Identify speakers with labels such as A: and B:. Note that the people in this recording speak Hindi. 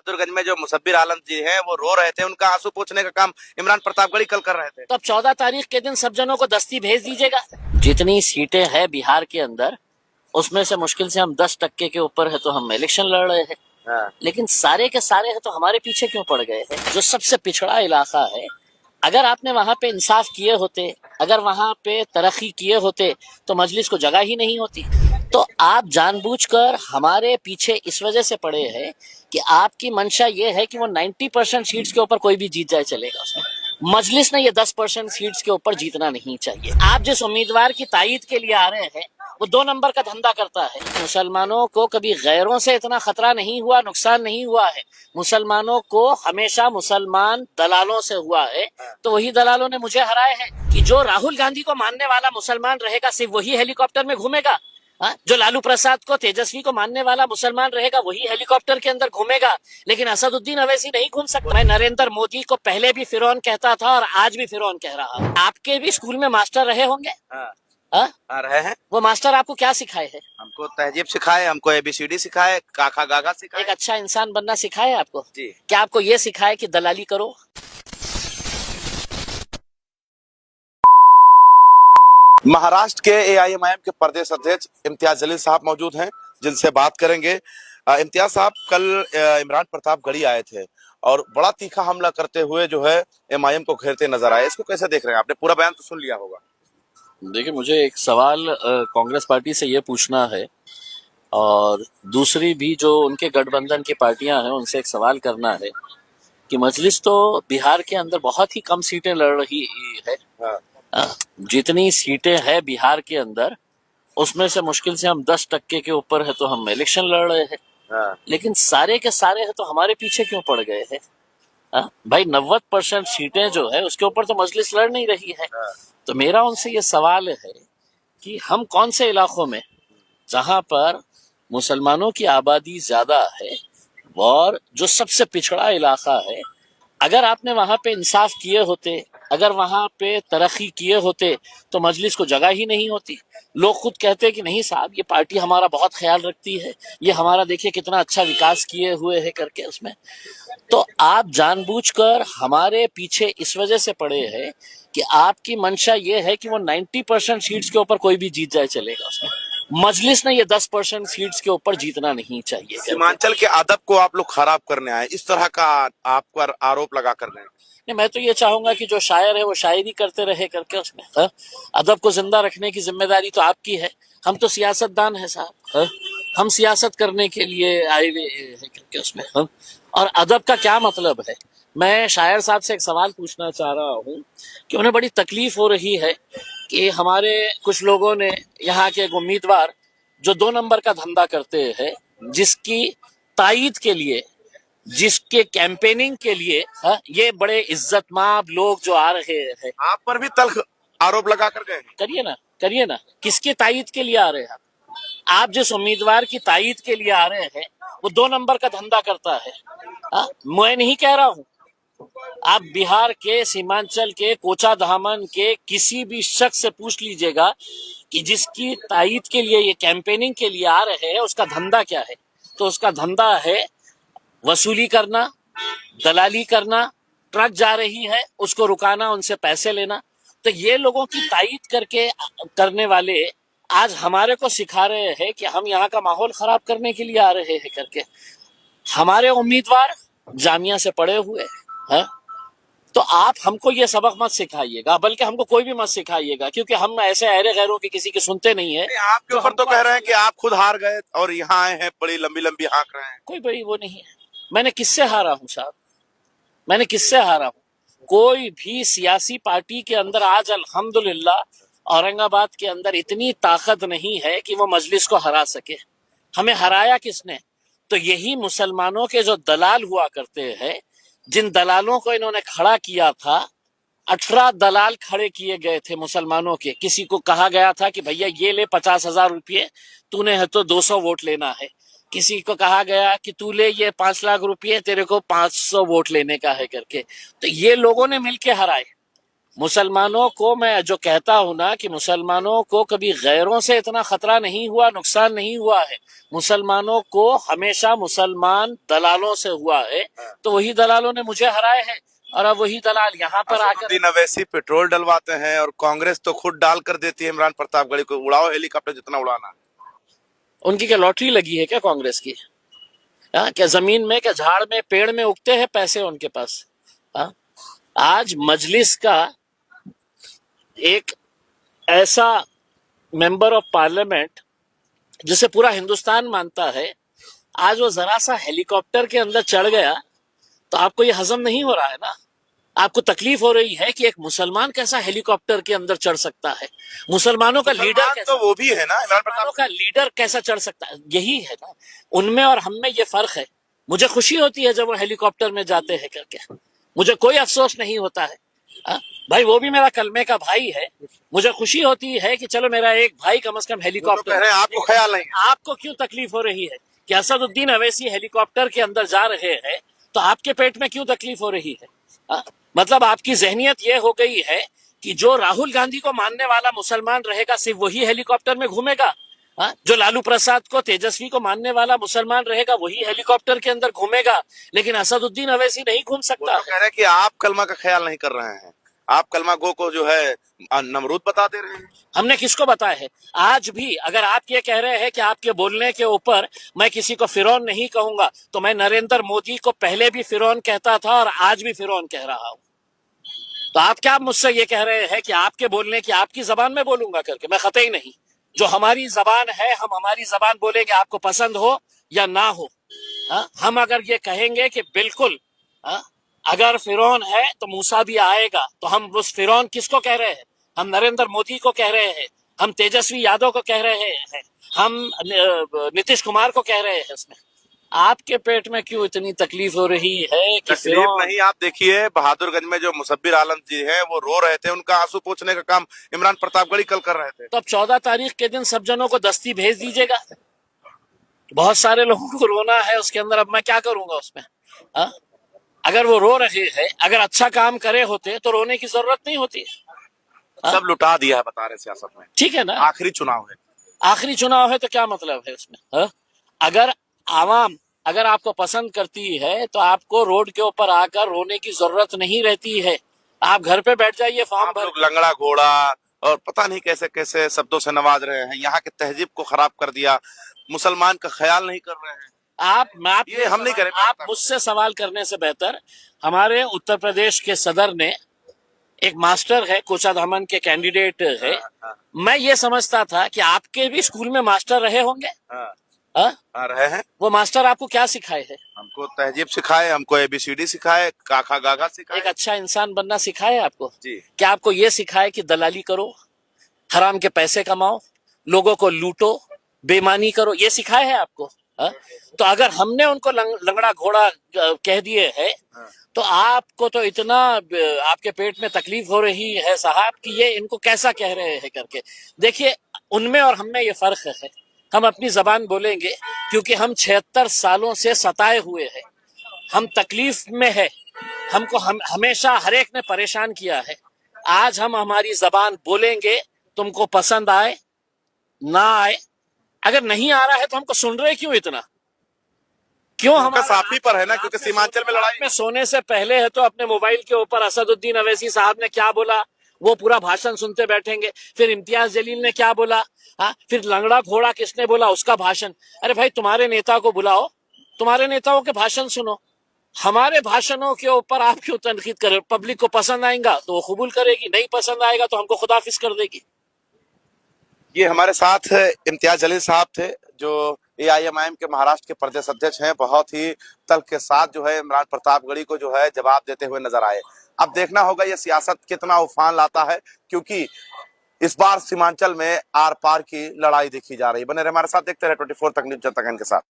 A: बहादुरगंज में जो मुसब्बिर आलम जी हैं वो रो रहे थे, उनका आंसू पोंछने का काम इमरान प्रतापगढ़ी कल कर रहे थे।
B: तो अब 14 तारीख के दिन सब जनों को दस्ती भेज दीजिएगा। जितनी सीटें हैं बिहार के अंदर, उसमें से मुश्किल से हम 10% के ऊपर है तो हम इलेक्शन लड़ रहे हैं।
A: हाँ।
B: लेकिन सारे के सारे हैं तो हमारे पीछे क्यों पड़ गए हैं? जो सबसे पिछड़ा इलाका है, अगर आपने वहां पे इंसाफ किए होते, अगर वहां पे तरक्की किए होते तो मजलिस को जगह ही नहीं होती। तो आप जानबूझकर हमारे पीछे इस वजह से पड़े हैं कि आपकी मंशा ये है कि वो 90% सीट्स के ऊपर कोई भी जीत जाए चलेगा उसमें। मजलिस ने ये 10% सीट्स के ऊपर जीतना नहीं चाहिए। आप जिस उम्मीदवार की तायीद के लिए आ रहे हैं वो 2 नंबर का धंधा करता है। मुसलमानों को कभी गैरों से इतना खतरा नहीं हुआ, नुकसान नहीं हुआ है। मुसलमानों को हमेशा मुसलमान दलालों से हुआ है, तो वही दलालों ने मुझे हराए हैं। कि जो राहुल गांधी को मानने वाला मुसलमान रहेगा सिर्फ वही हेलीकॉप्टर में घूमेगा। जो लालू प्रसाद को, तेजस्वी को मानने वाला मुसलमान रहेगा वही हेलीकॉप्टर के अंदर घूमेगा। लेकिन असदुद्दीन अवैसी नहीं घूम सकता। मैं नरेंद्र मोदी को पहले भी फिरौन कहता था और आज भी फिरौन कह रहा हूं। आपके भी स्कूल में मास्टर रहे होंगे।
A: आ रहे हैं।
B: वो मास्टर आपको क्या सिखाए है?
A: हमको तहजीब सिखाए, हमको ABCD सिखाए, काका गागा सिखाए।
B: एक अच्छा इंसान बनना सिखाए आपको
A: जी।
B: क्या आपको ये सिखाए कि दलाली करो?
A: महाराष्ट्र के AIMIM के प्रदेश अध्यक्ष इम्तियाज जलील साहब मौजूद हैं, जिनसे बात करेंगे। इम्तियाज साहब, कल इमरान प्रतापगढ़ी आए थे और बड़ा तीखा हमला करते हुए जो है MIM को घेरते नजर आए। इसको कैसे देख रहे हैं? आपने पूरा बयान तो सुन लिया होगा।
B: देखिए, मुझे एक सवाल कांग्रेस पार्टी से ये पूछना है और दूसरी भी जो उनके गठबंधन की पार्टियां हैं उनसे एक सवाल करना है कि मजलिस तो बिहार के अंदर बहुत ही कम सीटें लड़ रही है। जितनी सीटें हैं बिहार के अंदर, उसमें से मुश्किल से हम 10% के ऊपर है तो हम इलेक्शन लड़ रहे हैं। लेकिन सारे के सारे हैं तो हमारे पीछे क्यों पड़ गए हैं? भाई 90% सीटें जो है उसके ऊपर तो मजलिस लड़ नहीं रही है। तो मेरा उनसे ये सवाल है कि हम कौन से इलाकों में, जहां पर मुसलमानों की आबादी ज्यादा है और जो सबसे पिछड़ा इलाका है, अगर आपने वहां पे इंसाफ किए होते, अगर वहां पे तरक्की किए होते तो मजलिस को जगह ही नहीं होती। लोग खुद कहते हैं कि नहीं साहब, ये पार्टी हमारा बहुत ख्याल रखती है, ये हमारा देखिए कितना अच्छा विकास किए हुए है करके उसमें। तो आप जानबूझकर हमारे पीछे इस वजह से पड़े हैं कि आपकी मंशा ये है कि वो 90% सीट्स के ऊपर कोई भी जीत जाए चलेगा उसमें। मजलिस ने ये 10% सीट्स के ऊपर जीतना नहीं चाहिए।
A: सीमांचल के अदब को आप लोग खराब करने आए, इस तरह का आप पर आरोप लगा कर रहे हैं।
B: नहीं, मैं तो ये चाहूंगा कि जो शायर है वो शायरी करते रहे करके उसमें। अदब को जिंदा रखने की जिम्मेदारी तो आपकी है। हम तो सियासतदान है साहब। हम सियासत करने के लिए आए हुए हैं करके उसमें। और अदब का क्या मतलब है? मैं शायर साहब से एक सवाल पूछना चाह रहा हूँ कि उन्हें बड़ी तकलीफ हो रही है कि हमारे कुछ लोगों ने, यहाँ के एक उम्मीदवार जो 2 नंबर का धंधा करते हैं, जिसकी तायीद के लिए, जिसके कैंपेनिंग के लिए ये बड़े इज्जतमाब लोग जो आ रहे हैं,
A: आप पर भी तल्ख आरोप लगा कर गए।
B: करिए ना, किसकी तायीद के लिए आ रहे हैं आप? जिस उम्मीदवार की तायीद के लिए आ रहे हैं वो 2 नंबर का धंधा करता है। मैं नहीं कह रहा हूँ। आप बिहार के सीमांचल के कोचा धामन के किसी भी शख्स से पूछ लीजिएगा कि जिसकी तायीद के लिए, ये कैंपेनिंग के लिए आ रहे हैं, उसका धंधा क्या है? तो उसका धंधा है वसूली करना, दलाली करना, ट्रक जा रही है उसको रुकाना, उनसे पैसे लेना। तो ये लोगों की तायीद करके करने वाले आज हमारे को सिखा रहे हैं कि हम यहाँ का माहौल खराब करने के लिए आ रहे हैं करके। हमारे उम्मीदवार जामिया से पढ़े हुए हैं, तो आप हमको ये सबक मत सिखाइएगा, बल्कि हमको कोई भी मत सिखाइएगा, क्योंकि हम ऐसे अहरे गैरों की किसी की सुनते नहीं है।
A: आपके ऊपर तो कह रहे हैं कि आप खुद हार गए और यहाँ आए हैं, बड़ी लंबी लंबी हाँक रहे हैं।
B: कोई बड़ी वो नहीं है। मैंने किससे हारा हूँ साहब? मैंने किससे हारा हूँ? कोई भी सियासी पार्टी के अंदर आज अल्हम्दुलिल्लाह औरंगाबाद के अंदर इतनी ताकत नहीं है कि वो मजलिस को हरा सके। हमें हराया किसने? तो यही मुसलमानों के जो दलाल हुआ करते हैं, जिन दलालों को इन्होंने खड़ा किया था। 18 दलाल खड़े किए गए थे मुसलमानों के। किसी को कहा गया था कि भैया ये ले 50,000 रुपये, तूने है तो 200 वोट लेना है। किसी को कहा गया कि तू ले ये 5 लाख रुपये, तेरे को 500 वोट लेने का है करके। तो ये लोगों ने मिलके हराए। मुसलमानों को मैं जो कहता हूं ना कि मुसलमानों को कभी गैरों से इतना खतरा नहीं हुआ, नुकसान नहीं हुआ है। मुसलमानों को हमेशा मुसलमान दलालों से हुआ है, तो वही दलालों ने मुझे हराए हैं और अब वही दलाल यहाँ पर आकर
A: असदुद्दीन अवैसी पेट्रोल डलवाते हैं और कांग्रेस तो खुद डाल कर देती है इमरान प्रतापगढ़ी को। उड़ाओ हेलीकॉप्टर जितना उड़ाना।
B: उनकी क्या लॉटरी लगी है क्या कांग्रेस की? हाँ, क्या जमीन में, क्या झाड़ में, पेड़ में उगते हैं पैसे उनके पास? हाँ, आज मजलिस का एक ऐसा मेंबर ऑफ पार्लियामेंट जिसे पूरा हिंदुस्तान मानता है, आज वो जरा सा हेलीकॉप्टर के अंदर चढ़ गया तो आपको ये हजम नहीं हो रहा है ना? आपको तकलीफ हो रही है कि एक मुसलमान कैसा हेलीकॉप्टर के अंदर चढ़ सकता है? मुसलमानों का लीडर
A: मुसलमान तो वो भी है ना, इमरान
B: मुसलमानों
A: प्रताप।
B: का लीडर कैसा चढ़ सकता है? यही है ना, उनमें और हम में ये फर्क है। मुझे खुशी होती है जब वो हेलीकॉप्टर में जाते हैं करके, मुझे कोई अफसोस नहीं होता है। भाई वो भी मेरा कलमे का भाई है, मुझे खुशी होती है कि चलो मेरा एक भाई कम से कम
A: वो तो
B: हेलीकॉप्टर।
A: कह रहे हैं आपको ख्याल नहीं है।
B: आपको क्यों तकलीफ हो रही है कि असदुद्दीन अवैसी हेलीकॉप्टर के अंदर जा रहे हैं, तो आपके पेट में क्यों तकलीफ हो रही है? मतलब आपकी जहनियत ये हो गई है कि जो राहुल गांधी को मानने वाला मुसलमान रहेगा सिर्फ वही हेलीकॉप्टर में घूमेगा। जो लालू प्रसाद को, तेजस्वी को मानने वाला मुसलमान रहेगा वही हेलीकॉप्टर के अंदर घूमेगा, लेकिन असदुद्दीन अवैसी नहीं घूम
A: वो
B: सकता।
A: तो कह रहे हैं कि आप कलमा का ख्याल नहीं कर रहे हैं, आप कलमा गो को जो है नमरूद बता दे रहे हैं।
B: हमने किसको बताया है? आज भी अगर आप ये कह रहे हैं कि आपके बोलने के ऊपर मैं किसी को फिरौन नहीं कहूंगा, तो मैं नरेंद्र मोदी को पहले भी फिरौन कहता था और आज भी फिरौन कह रहा हूं। तो आप क्या मुझसे ये कह रहे हैं कि आपके बोलने की, आपकी जबान में बोलूंगा करके? मैं कतई नहीं। जो हमारी जबान है, हम हमारी जबान बोलेंगे, आपको पसंद हो या ना हो। हम अगर ये कहेंगे कि बिल्कुल अगर फिरौन है तो मूसा भी आएगा, तो हम उस फिरौन किसको कह रहे हैं? हम नरेंद्र मोदी को कह रहे हैं, हम तेजस्वी यादव को कह रहे हैं, हम नीतीश कुमार को कह रहे हैं। इसमें आपके पेट में क्यों इतनी तकलीफ हो रही है कि
A: तकलीफ
B: फिरौन?
A: नहीं, आप देखिए बहादुरगंज में जो मुसब्बिर आलम जी हैं वो रो रहे थे, उनका आंसू पोंछने का काम इमरान प्रतापगढ़ी कल कर रहे थे।
B: तो अब 14 तारीख के दिन सब जनों को दस्ती भेज दीजिएगा। बहुत सारे लोगों को रोना है उसके अंदर, अब मैं क्या करूंगा उसमें? अगर वो रो रहे हैं, अगर अच्छा काम करे होते तो रोने की जरूरत नहीं होती।
A: सब लुटा दिया है बता रहे सियासत में।
B: ठीक है ना,
A: आखिरी चुनाव है।
B: आखिरी चुनाव है तो क्या मतलब है उसमें? अगर आवाम अगर आपको पसंद करती है तो आपको रोड के ऊपर आकर रोने की जरूरत नहीं रहती है। आप घर पे बैठ जाइए, फॉर्म
A: आप
B: भर।
A: लोग लंगड़ा घोड़ा और पता नहीं कैसे कैसे शब्दों से नवाज रहे हैं, यहाँ के तहजीब को खराब कर दिया, मुसलमान का ख्याल नहीं कर रहे हैं।
B: आप
A: ये हम नहीं करें।
B: आप मुझसे सवाल करने से बेहतर हमारे उत्तर प्रदेश के सदर ने, एक मास्टर है, कोचाधामन के कैंडिडेट है, मैं ये समझता था कि आपके भी स्कूल में मास्टर रहे होंगे।
A: रहे हैं।
B: वो मास्टर आपको क्या सिखाए है?
A: हमको तहजीब सिखाए, हमको ABCD सिखाए, काखा गागा सिखाए।
B: एक अच्छा इंसान बनना सिखाए आपको?
A: जी।
B: क्या आपको ये सिखाए कि दलाली करो, हराम के पैसे कमाओ, लोगों को लूटो, बेईमानी करो, ये सिखाए है आपको? तो अगर हमने उनको लंगड़ा घोड़ा कह दिए है तो आपको तो इतना आपके पेट में तकलीफ हो रही है साहब कि ये इनको कैसा कह रहे हैं करके। देखिए, उनमें और हम में ये फर्क है। हम अपनी जबान बोलेंगे क्योंकि हम 76 सालों से सताए हुए हैं, हम तकलीफ में है, हमको हमेशा हर एक ने परेशान किया है। आज हम हमारी जबान बोलेंगे, तुमको पसंद आए ना आए, अगर नहीं आ रहा है तो हमको सुन रहे क्यों इतना? क्यों? हम
A: आप ही पर है ना, क्योंकि सीमांचल में लड़ाई
B: में सोने से पहले है तो अपने मोबाइल के ऊपर असदुद्दीन अवैसी साहब ने क्या बोला वो पूरा भाषण सुनते बैठेंगे, फिर इम्तियाज जलील ने क्या बोला, फिर लंगड़ा घोड़ा किसने बोला उसका भाषण। अरे भाई, तुम्हारे नेता को बुलाओ, तुम्हारे नेताओं के भाषण सुनो, हमारे भाषणों के ऊपर आप क्यों तनकीद करें? पब्लिक को पसंद आएगा तो वो कबूल करेगी, नहीं पसंद आएगा तो हमको खुदाफिज कर देगी।
A: ये हमारे साथ इम्तियाज जलील साहब थे जो AIMIM के महाराष्ट्र के प्रदेश अध्यक्ष हैं। बहुत ही तल्ख के साथ जो है इमरान प्रतापगढ़ी को जो है जवाब देते हुए नजर आए। अब देखना होगा ये सियासत कितना उफान लाता है, क्योंकि इस बार सीमांचल में आर पार की लड़ाई देखी जा रही है। बने रहे हमारे साथ, देखते रहे 24 तक न्यूज़ जनता के साथ।